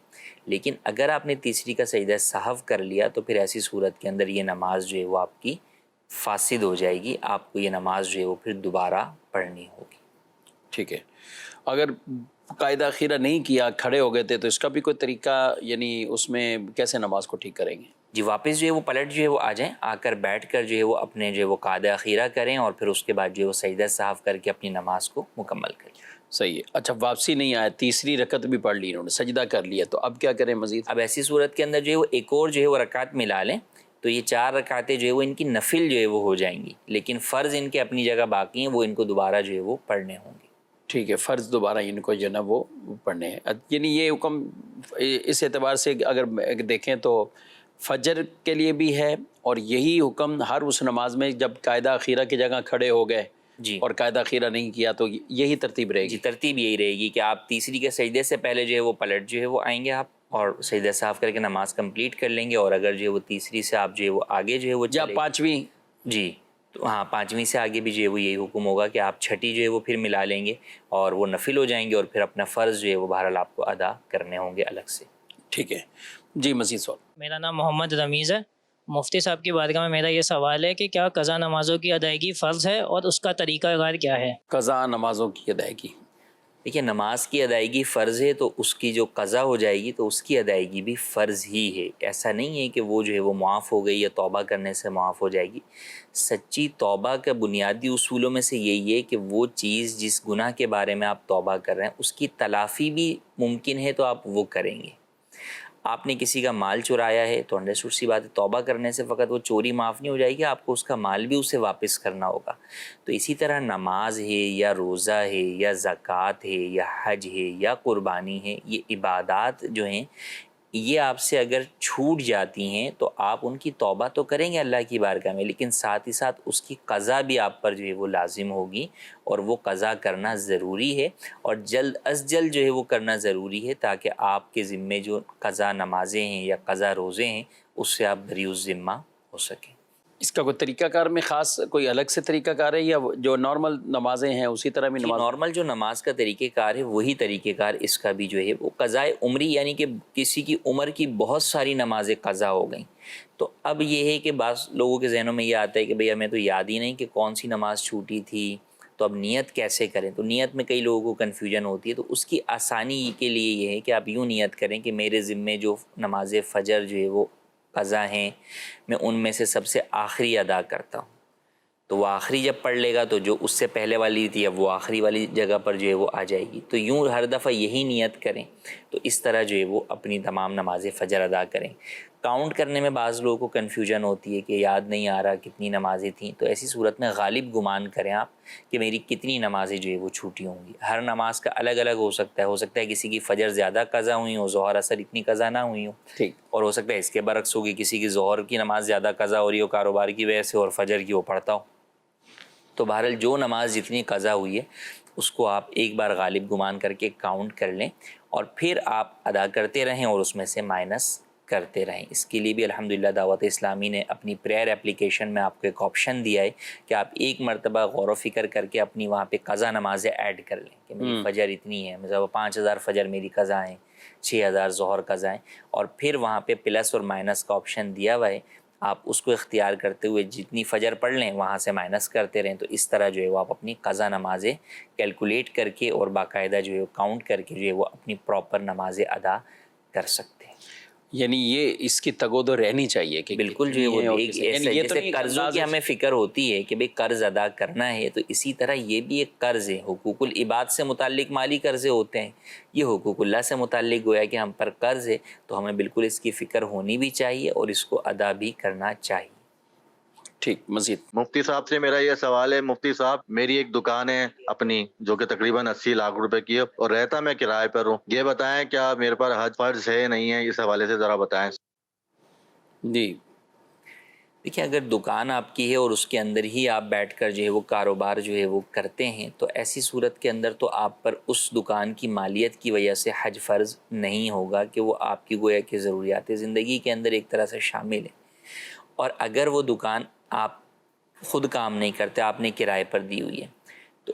لیکن اگر آپ نے تیسری کا سجدہ سہو کر لیا تو پھر ایسی صورت کے اندر یہ نماز جو ہے وہ آپ کی فاسد ہو جائے گی، آپ کو یہ نماز جو ہے وہ پھر دوبارہ پڑھنی ہوگی۔ ٹھیک ہے، اگر قاعدہ خیرہ نہیں کیا، کھڑے ہو گئے تھے، تو اس کا بھی کوئی طریقہ، یعنی اس میں کیسے نماز کو ٹھیک کریں گے؟ جی واپس جو ہے وہ پلٹ جو ہے وہ آ جائیں، آ کر بیٹھ کر جو ہے وہ اپنے جو ہے وہ قاعدہ خیرہ کریں اور پھر اس کے بعد جو ہے وہ سجدہ سہو کر کے اپنی نماز کو مکمل کریں۔ صحیح ہے۔ اچھا، واپسی نہیں آیا، تیسری رکعت بھی پڑھ لی انہوں نے، سجدہ کر لیا، تو اب کیا کریں مزید؟ اب ایسی صورت کے اندر جو ہے وہ ایک اور جو ہے وہ رکعت ملا لیں، تو یہ 4 رکعتیں جو ہے وہ ان کی نفل جو ہے وہ ہو جائیں گی، لیکن فرض ان کے اپنی جگہ باقی ہیں، وہ ان کو دوبارہ جو ہے وہ پڑھنے ہوں گے۔ ٹھیک ہے، فرض دوبارہ ان کو جو ہے نا وہ پڑھنے ہیں۔ یعنی یہ حکم اس اعتبار سے اگر دیکھیں تو فجر کے لیے بھی ہے، اور یہی حکم ہر اس نماز میں جب قاعدہ خیرہ کی جگہ کھڑے ہو گئے جی اور قاعدہ خیرہ نہیں کیا تو یہی ترتیب رہے جی، گی؟ ترتیب یہی رہے گی کہ آپ تیسری کے سجدے سے پہلے جو ہے وہ پلٹ جو ہے وہ آئیں گے آپ اور سجدہ صاف کر کے نماز کمپلیٹ کر لیں گے، اور اگر جو ہے وہ تیسری سے آپ جو ہے وہ آگے جو ہے وہ یا چلے، پانچویں؟ جی تو ہاں 5ویں سے آگے بھی جو ہے وہ یہی حکم ہوگا کہ آپ چھٹی جو ہے وہ پھر ملا لیں گے اور وہ نفل ہو جائیں گے، اور پھر اپنا فرض جو ہے وہ بہرحال آپ کو ادا کرنے ہوں گے الگ سے۔ ٹھیک ہے جی، مزید سوال؟ میرا نام محمد رمیز ہے۔ مفتی صاحب کی بارگاہ میں میرا یہ سوال ہے کہ کیا قضا نمازوں کی ادائیگی فرض ہے اور اس کا طریقہ کار کیا ہے؟ قضا نمازوں کی ادائیگی، دیکھیے نماز کی ادائیگی فرض ہے تو اس کی جو قضا ہو جائے گی تو اس کی ادائیگی بھی فرض ہی ہے، ایسا نہیں ہے کہ وہ جو ہے وہ معاف ہو گئی یا توبہ کرنے سے معاف ہو جائے گی۔ سچی توبہ کا بنیادی اصولوں میں سے یہی ہے کہ وہ چیز جس گناہ کے بارے میں آپ توبہ کر رہے ہیں اس کی تلافی بھی ممکن ہے تو آپ وہ کریں گے۔ آپ نے کسی کا مال چرایا ہے تو انڈرسٹوڈ سی بات ہے، توبہ کرنے سے فقط وہ چوری معاف نہیں ہو جائے گی، آپ کو اس کا مال بھی اسے واپس کرنا ہوگا۔ تو اسی طرح نماز ہے یا روزہ ہے یا زکوٰۃ ہے یا حج ہے یا قربانی ہے، یہ عبادات جو ہیں یہ آپ سے اگر چھوٹ جاتی ہیں تو آپ ان کی توبہ تو کریں گے اللہ کی بارگاہ میں، لیکن ساتھ ہی ساتھ اس کی قضا بھی آپ پر جو ہے وہ لازم ہوگی، اور وہ قضا کرنا ضروری ہے، اور جلد از جلد جو ہے وہ کرنا ضروری ہے تاکہ آپ کے ذمے جو قضا نمازیں ہیں یا قضا روزے ہیں اس سے آپ بری الذمہ ہو سکیں۔ اس کا کوئی طریقہ کار میں خاص کوئی الگ سے طریقہ کار ہے، یا جو نارمل نمازیں ہیں اسی طرح بھی نماز؟ نارمل جو نماز کا طریقہ کار ہے وہی طریقہ کار اس کا بھی جو ہے وہ قضائے عمری، یعنی کہ کسی کی عمر کی بہت ساری نمازیں قضا ہو گئیں، تو اب یہ ہے کہ بعض لوگوں کے ذہنوں میں یہ آتا ہے کہ بھئی ہمیں تو یاد ہی نہیں کہ کون سی نماز چھوٹی تھی، تو اب نیت کیسے کریں؟ تو نیت میں کئی لوگوں کو کنفیوژن ہوتی ہے، تو اس کی آسانی کے لیے یہ ہے کہ آپ یوں نیت کریں کہ میرے ذمے جو نماز فجر جو ہے وہ قضا ہیں میں ان میں سے سب سے آخری ادا کرتا ہوں، تو وہ آخری جب پڑھ لے گا تو جو اس سے پہلے والی تھی اب وہ آخری والی جگہ پر جو ہے وہ آ جائے گی، تو یوں ہر دفعہ یہی نیت کریں، تو اس طرح جو ہے وہ اپنی تمام نماز فجر ادا کریں۔ کاؤنٹ کرنے میں بعض لوگوں کو کنفیوژن ہوتی ہے کہ یاد نہیں آ رہا کتنی نمازیں تھیں، تو ایسی صورت میں غالب گمان کریں آپ کہ میری کتنی نمازیں جو ہے وہ چھوٹی ہوں گی۔ ہر نماز کا الگ الگ ہو سکتا ہے کسی کی فجر زیادہ قضا ہوئی ہو، ظہر اثر اتنی قضا نہ ہوئی ہو، ٹھیک، اور ہو سکتا ہے اس کے برعکس ہوگی کسی کی ظہر کی نماز زیادہ قضا ہو رہی ہو کاروبار کی وجہ سے اور فجر کی وہ پڑھتا ہو۔ تو بہرحال جو نماز جتنی قضا ہوئی ہے اس کو آپ ایک بار غالب گمان کر کے کاؤنٹ کر لیں اور پھر آپ ادا کرتے رہیں اور اس میں سے مائنس کرتے رہیں۔ اس کے لیے بھی الحمدللہ دعوت اسلامی نے اپنی پریئر اپلیکیشن میں آپ کو ایک آپشن دیا ہے کہ آپ ایک مرتبہ غور و فکر کر کے اپنی وہاں پہ قضا نمازیں ایڈ کر لیں کہ میری فجر اتنی ہے، مثلا 5000 فجر میری قضا ہیں، 6000 ظہر قضا ہیں، اور پھر وہاں پہ پلس اور مائنس کا آپشن دیا ہوا ہے، آپ اس کو اختیار کرتے ہوئے جتنی فجر پڑھ لیں وہاں سے مائنس کرتے رہیں، تو اس طرح جو ہے وہ آپ اپنی قضا نمازیں کیلکولیٹ کر کے اور باقاعدہ جو ہے وہ کاؤنٹ کر کے جو ہے وہ اپنی پراپر نمازیں ادا کر سکتے ہیں۔ یعنی یہ اس کی تگود رہنی چاہیے کہ بالکل جو ہے وہ ایک ایسا جیسے قرضوں کی ہمیں فکر ہوتی ہے کہ بھئی قرض ادا کرنا ہے، تو اسی طرح یہ بھی ایک قرض ہے۔ حقوق العباد سے متعلق مالی قرضے ہوتے ہیں، یہ حقوق اللہ سے متعلق گویا کہ ہم پر قرض ہے، تو ہمیں بالکل اس کی فکر ہونی بھی چاہیے اور اس کو ادا بھی کرنا چاہیے۔ ٹھیک، مزید؟ مفتی صاحب سے میرا یہ سوال ہے، مفتی صاحب میری ایک دکان ہے اپنی جو کہ تقریباً 80 لاکھ روپے کی ہے اور رہتا میں کرائے پر ہوں، یہ بتائیں کیا میرے پر حج فرض ہے نہیں ہے، اس حوالے سے ذرا بتائیں۔ جی، دیکھیں اگر دکان آپ کی ہے اور اس کے اندر ہی آپ بیٹھ کر جو ہے وہ کاروبار جو ہے وہ کرتے ہیں تو ایسی صورت کے اندر تو آپ پر اس دکان کی مالیت کی وجہ سے حج فرض نہیں ہوگا کہ وہ آپ کی گویا کہ ضروریات زندگی کے اندر ایک طرح سے شامل ہے. اور اگر وہ دکان آپ خود کام نہیں کرتے، آپ نے کرائے پر دی ہوئی ہے، تو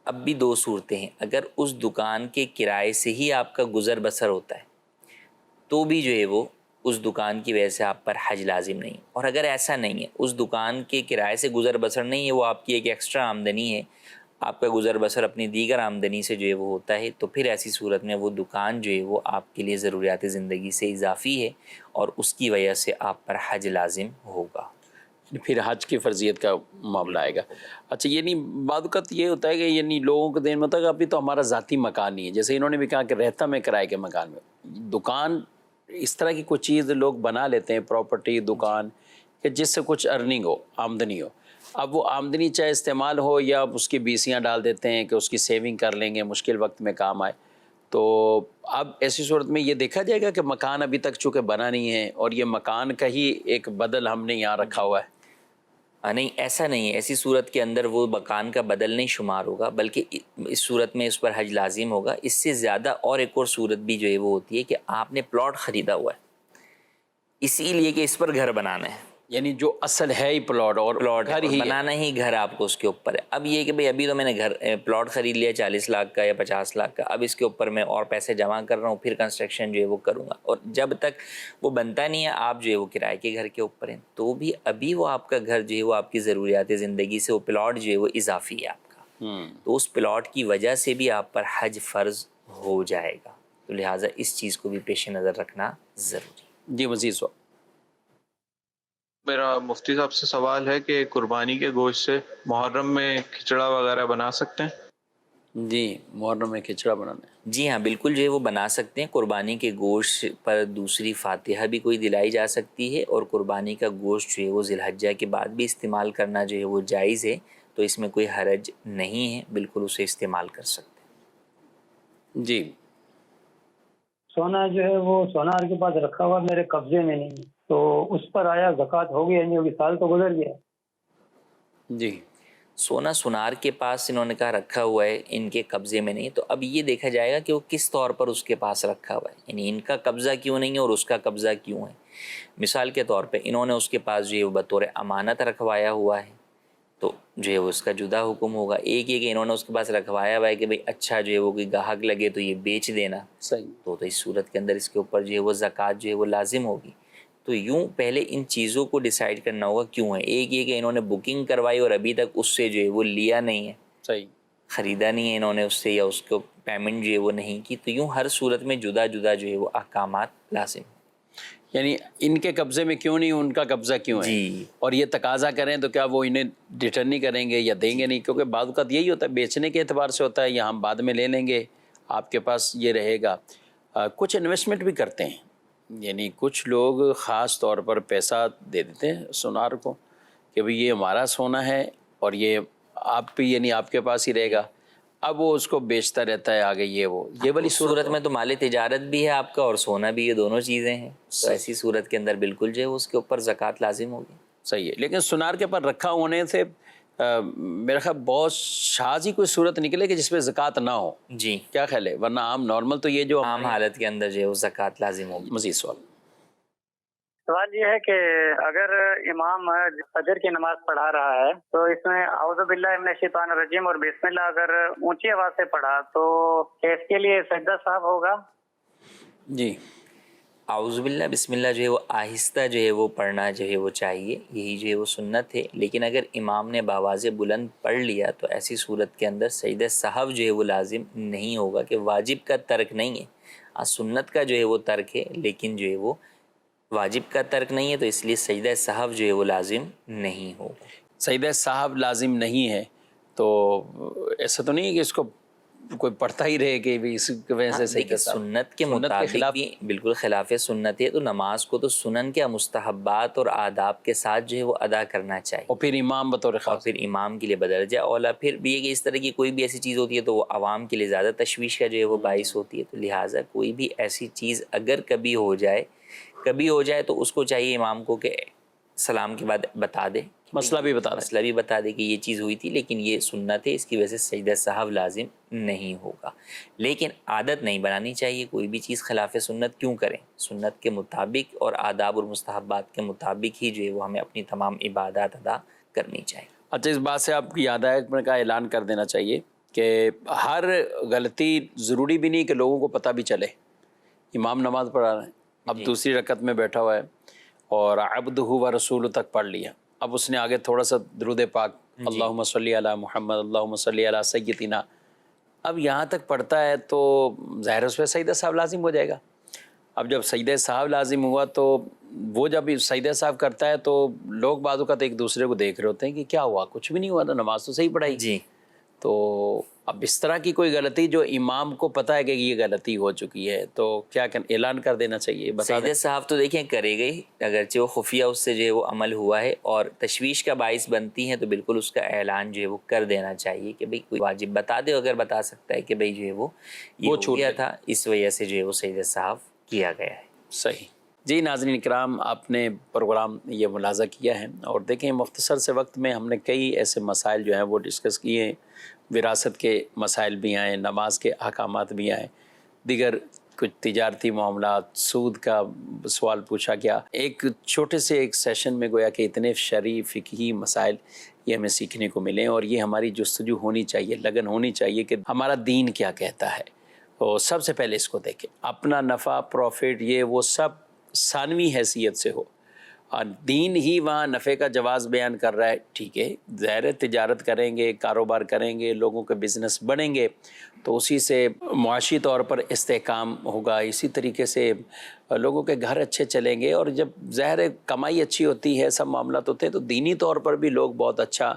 اب بھی دو صورتیں ہیں. اگر اس دکان کے کرائے سے ہی آپ کا گزر بسر ہوتا ہے تو بھی جو ہے وہ اس دکان کی وجہ سے آپ پر حج لازم نہیں. اور اگر ایسا نہیں ہے، اس دکان کے کرائے سے گزر بسر نہیں ہے، وہ آپ کی ایک ایکسٹرا آمدنی ہے، آپ کا گزر بسر اپنی دیگر آمدنی سے جو ہے وہ ہوتا ہے، تو پھر ایسی صورت میں وہ دکان جو ہے وہ آپ کے لیے ضروریات زندگی سے اضافی ہے اور اس کی وجہ سے آپ پر حج لازم ہوگا. پھر حج کی فرضیت کا معاملہ آئے گا. اچھا، یعنی بعض اوقات یہ ہوتا ہے کہ یعنی لوگوں کو دین میں ہوتا ہے کہ ابھی تو ہمارا ذاتی مکان نہیں ہے، جیسے انہوں نے بھی کہا کہ رہتا میں کرائے کے مکان میں. دکان اس طرح کی کوئی چیز لوگ بنا لیتے ہیں، پراپرٹی دکان، کہ جس سے کچھ ارننگ ہو، آمدنی ہو. اب وہ آمدنی چاہے استعمال ہو یا اس کی بیسیاں ڈال دیتے ہیں کہ اس کی سیونگ کر لیں گے، مشکل وقت میں کام آئے. تو اب ایسی صورت میں یہ دیکھا جائے گا کہ مکان ابھی تک چونکہ بنا نہیں ہے اور یہ مکان کا ہی ایک بدل ہم نے یہاں رکھا ہوا ہے. نہیں، ایسا نہیں ہے. ایسی صورت کے اندر وہ مکان کا بدل نہیں شمار ہوگا، بلکہ اس صورت میں اس پر حج لازم ہوگا. اس سے زیادہ اور ایک اور صورت بھی جو ہے وہ ہوتی ہے کہ آپ نے پلاٹ خریدا ہوا ہے اسی لیے کہ اس پر گھر بنانا ہے، یعنی جو اصل ہے ہی پلاٹ اور پلاٹ گھر ہی ہے. بنانا ہی گھر آپ کو اس کے اوپر ہے. اب یہ کہ بھئی ابھی تو میں نے پلاٹ خرید لیا 40 لاکھ کا یا 50 لاکھ کا، اب اس کے اوپر میں اور پیسے جمع کر رہا ہوں، پھر کنسٹرکشن جو ہے وہ کروں گا، اور جب تک وہ بنتا نہیں ہے آپ جو ہے وہ کرائے کے گھر کے اوپر ہیں، تو بھی ابھی وہ آپ کا گھر جو ہے وہ آپ کی ضروریات زندگی سے وہ پلاٹ جو ہے وہ اضافی ہے آپ کا. تو اس پلاٹ کی وجہ سے بھی آپ پر حج فرض ہو جائے گا. تو لہٰذا اس چیز کو بھی پیش نظر رکھنا ضروری. جی مزید سوال. میرا مفتی صاحب سے سوال ہے کہ قربانی کے گوشت سے محرم میں کھچڑا وغیرہ بنا سکتے ہیں؟ جی، محرم میں کھچڑا بنانا ہے. جی ہاں، بالکل جو ہے وہ بنا سکتے ہیں. قربانی کے گوشت پر دوسری فاتحہ بھی کوئی دلائی جا سکتی ہے، اور قربانی کا گوشت جو ہے وہ ذی الحجہ کے بعد بھی استعمال کرنا جو ہے وہ جائز ہے، تو اس میں کوئی حرج نہیں ہے، بالکل اسے استعمال کر سکتے ہیں. جی. سونا جو ہے وہ سونار کے پاس رکھا ہوا میرے قبضے میں نہیں، تو اس پر آیا زکوٰۃ ہوگی یا نہیں ہوگی؟ سال تو گزر گیا. جی، سونا سونار کے پاس انہوں نے کہا رکھا ہوا ہے، ان کے قبضے میں نہیں، تو اب یہ دیکھا جائے گا کہ وہ کس طور پر اس کے پاس رکھا ہوا ہے، یعنی ان کا قبضہ کیوں نہیں ہے اور اس کا قبضہ کیوں ہے. مثال کے طور پہ انہوں نے اس کے پاس جو ہے وہ بطور امانت رکھوایا ہوا ہے، تو جو ہے وہ اس کا جدا حکم ہوگا. ایک یہ کہ انہوں نے اس کے پاس رکھوایا ہوا ہے کہ بھئی اچھا جو ہے وہ کوئی گاہک لگے تو یہ بیچ دینا، صحیح. تو اس صورت کے اندر اس کے اوپر جو ہے وہ زکوٰۃ جو ہے وہ لازم ہوگی. تو یوں پہلے ان چیزوں کو ڈیسائیڈ کرنا ہوگا کیوں ہے. ایک یہ کہ انہوں نے بکنگ کروائی اور ابھی تک اس سے جو ہے وہ لیا نہیں ہے، صحیح، خریدا نہیں ہے انہوں نے اس سے، یا اس کو پیمنٹ جو ہے وہ نہیں کی. تو یوں ہر صورت میں جدا جدا جو ہے وہ احکامات لازم ہیں. یعنی ان کے قبضے میں کیوں نہیں، ان کا قبضہ کیوں ہے. جی. اور یہ تقاضا کریں تو کیا وہ انہیں ریٹرن نہیں کریں گے یا دیں گے نہیں؟ کیونکہ بعض اوقات یہی ہوتا ہے، بیچنے کے اعتبار سے ہوتا ہے، یا ہم بعد میں لے لیں گے، آپ کے پاس یہ رہے گا. کچھ انویسٹمنٹ بھی کرتے ہیں، یعنی کچھ لوگ خاص طور پر پیسہ دے دیتے ہیں سونار کو کہ بھئی یہ ہمارا سونا ہے اور یہ آپ پہ، یعنی آپ کے پاس ہی رہے گا. اب وہ اس کو بیچتا رہتا ہے آگے. یہ والی صورت میں تو مال تجارت بھی ہے آپ کا اور سونا بھی، یہ دونوں چیزیں ہیں. تو ایسی صورت کے اندر بالکل جو ہے اس کے اوپر زکوٰۃ لازم ہوگی. صحیح ہے. لیکن سونار کے پر رکھا ہونے سے میرا خیال بہت شاذ ہی کوئی صورت نکلے کہ جس پہ زکوٰۃ نہ ہو. جی، کیا خیال ہے؟ ورنہ عام نارمل تو یہ جو عام حالت کے اندر جو ہے وہ زکوٰۃ لازم ہوگی. مزید سوال. سوال یہ ہے کہ اگر امام فجر کی نماز پڑھا رہا ہے تو اس میں اعوذ باللہ من الشیطان الرجیم اور بسم اللہ اگر اونچی آواز سے پڑھا تو اس کے لیے سجدہ صاحب ہوگا؟ جی، اعوذ باللہ بسم اللہ جو ہے وہ آہستہ جو ہے وہ پڑھنا جو ہے وہ چاہیے، یہی جو ہے وہ سنت ہے. لیکن اگر امام نے بآواز بلند پڑھ لیا تو ایسی صورت کے اندر سجدہ سہو جو ہے وہ لازم نہیں ہوگا، کہ واجب کا ترک نہیں ہے، سنت کا جو ہے وہ ترک ہے، لیکن جو ہے وہ واجب کا ترک نہیں ہے، تو اس لیے سجدہ سہو جو ہے وہ لازم نہیں ہوگا. سجدہ صاحب لازم نہیں ہے تو ایسا تو نہیں ہے کہ اس کو کوئی پڑھتا ہی رہے کہ اس کی وجہ سے سجدہ صاحب. سنت کے مطابق بھی بالکل خلاف سنت ہے. تو نماز کو تو سنن کے مستحبات اور آداب کے ساتھ جو ہے وہ ادا کرنا چاہیے، اور پھر امام بطور اور خاص. پھر امام کے لیے بدرجہ اولا. پھر بھی یہ کہ اس طرح کی کوئی بھی ایسی چیز ہوتی ہے تو وہ عوام کے لیے زیادہ تشویش کا جو ہے وہ باعث ہوتی ہے. تو لہٰذا کوئی بھی ایسی چیز اگر کبھی ہو جائے تو اس کو چاہیے امام کو کہ سلام کے بعد بتا دے، مسئلہ بھی بتا دے، مسئلہ بھی بتا دے کہ یہ چیز ہوئی تھی لیکن یہ سنت ہے، اس کی وجہ سے سجدہ سہو لازم نہیں ہوگا. لیکن عادت نہیں بنانی چاہیے، کوئی بھی چیز خلاف سنت کیوں کریں، سنت کے مطابق اور آداب اور مستحبات کے مطابق ہی جو ہے وہ ہمیں اپنی تمام عبادات ادا کرنی چاہیے. اچھا اس بات سے آپ کی یاد آیا کا اعلان کر دینا چاہیے کہ ہر غلطی ضروری بھی نہیں کہ لوگوں کو پتہ بھی چلے. امام نماز پڑھا رہے ہیں، اب دوسری رکعت میں بیٹھا ہوا ہے اور عبدہ و رسول تک پڑھ لیا، اب اس نے آگے تھوڑا سا درود پاک اللہم صلی علی محمد اللہم صلی علی سیدنا، اب یہاں تک پڑھتا ہے تو ظاہر اس پہ سجدہ سہو لازم ہو جائے گا. اب جب سجدہ سہو لازم ہوا تو وہ جب سجدہ سہو کرتا ہے تو لوگ بعض اوقات ایک دوسرے کو دیکھ رہے ہوتے ہیں کہ کیا ہوا، کچھ بھی نہیں ہوا، تو نماز تو صحیح پڑھائی. جی تو اب اس طرح کی کوئی غلطی جو امام کو پتہ ہے کہ یہ غلطی ہو چکی ہے تو کیا اعلان کر دینا چاہیے، بتا دیں. سجدہ سہو تو دیکھیں کرے گئی، اگرچہ وہ خفیہ اس سے جو ہے وہ عمل ہوا ہے اور تشویش کا باعث بنتی ہیں تو بالکل اس کا اعلان جو ہے وہ کر دینا چاہیے کہ بھئی کوئی واجب بتا دے، اگر بتا سکتا ہے کہ بھئی جو ہے وہ چھوٹ گیا گیا تھا اس وجہ سے جو ہے وہ سجدہ سہو کیا گیا ہے. صحیح. جی ناظرین کرام، آپ نے پروگرام یہ ملاحظہ کیا ہے اور دیکھیں مختصر سے وقت میں ہم نے کئی ایسے مسائل جو ہیں وہ ڈسکس کیے ہیں. وراثت کے مسائل بھی آئیں، نماز کے احکامات بھی آئیں، دیگر کچھ تجارتی معاملات، سود کا سوال پوچھا گیا. ایک چھوٹے سے ایک سیشن میں گویا کہ اتنے شرعی فقہی مسائل یہ ہمیں سیکھنے کو ملیں اور یہ ہماری جستجو ہونی چاہیے، لگن ہونی چاہیے کہ ہمارا دین کیا کہتا ہے. اور سب سے پہلے اس کو دیکھیں، اپنا نفع پروفٹ یہ وہ سب ثانوی حیثیت سے ہو، اور دین ہی وہاں نفع کا جواز بیان کر رہا ہے. ٹھیک ہے، ظاہر تجارت کریں گے، کاروبار کریں گے، لوگوں کے بزنس بڑھیں گے تو اسی سے معاشی طور پر استحکام ہوگا، اسی طریقے سے لوگوں کے گھر اچھے چلیں گے. اور جب ظاہر کمائی اچھی ہوتی ہے، سب معاملات ہوتے ہیں تو دینی طور پر بھی لوگ بہت اچھا،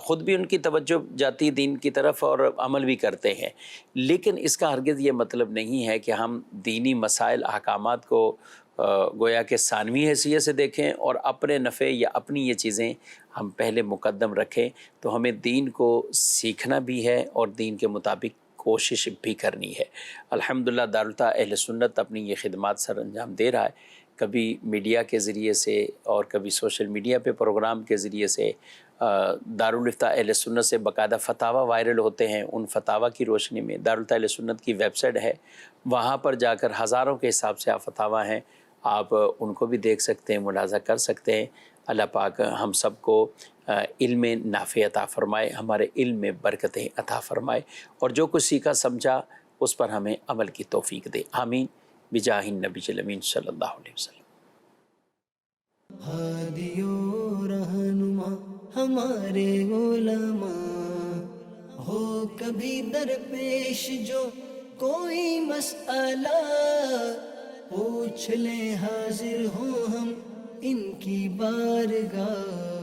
خود بھی ان کی توجہ جاتی دین کی طرف اور عمل بھی کرتے ہیں. لیکن اس کا ہرگز یہ مطلب نہیں ہے کہ ہم دینی مسائل احکامات کو گویا کہ ثانوی حیثیت سے دیکھیں اور اپنے نفع یا اپنی یہ چیزیں ہم پہلے مقدم رکھیں. تو ہمیں دین کو سیکھنا بھی ہے اور دین کے مطابق کوشش بھی کرنی ہے. الحمدللہ دارالفتہ اہل سنت اپنی یہ خدمات سر انجام دے رہا ہے، کبھی میڈیا کے ذریعے سے اور کبھی سوشل میڈیا پہ پروگرام کے ذریعے سے. دارالفتہ اہل سنت سے باقاعدہ فتاوی وائرل ہوتے ہیں، ان فتاوی کی روشنی میں دارالفتہ اہل سنت کی ویب سائٹ ہے، وہاں پر جا کر ہزاروں کے حساب سے فتاوی ہیں، آپ ان کو بھی دیکھ سکتے ہیں، ملاحظہ کر سکتے ہیں. اللہ پاک ہم سب کو علم نافع عطا فرمائے، ہمارے علم میں برکتیں عطا فرمائے اور جو کچھ سیکھا سمجھا اس پر ہمیں عمل کی توفیق دے. آمین بجاہ النبی الامین صلی اللہ علیہ وسلم. ہادی و رہنما ہمارے علماء، ہو کبھی درپیش جو کوئی مسئلہ، پوچھ لیں حاضر ہوں ہم ان کی بارگاہ.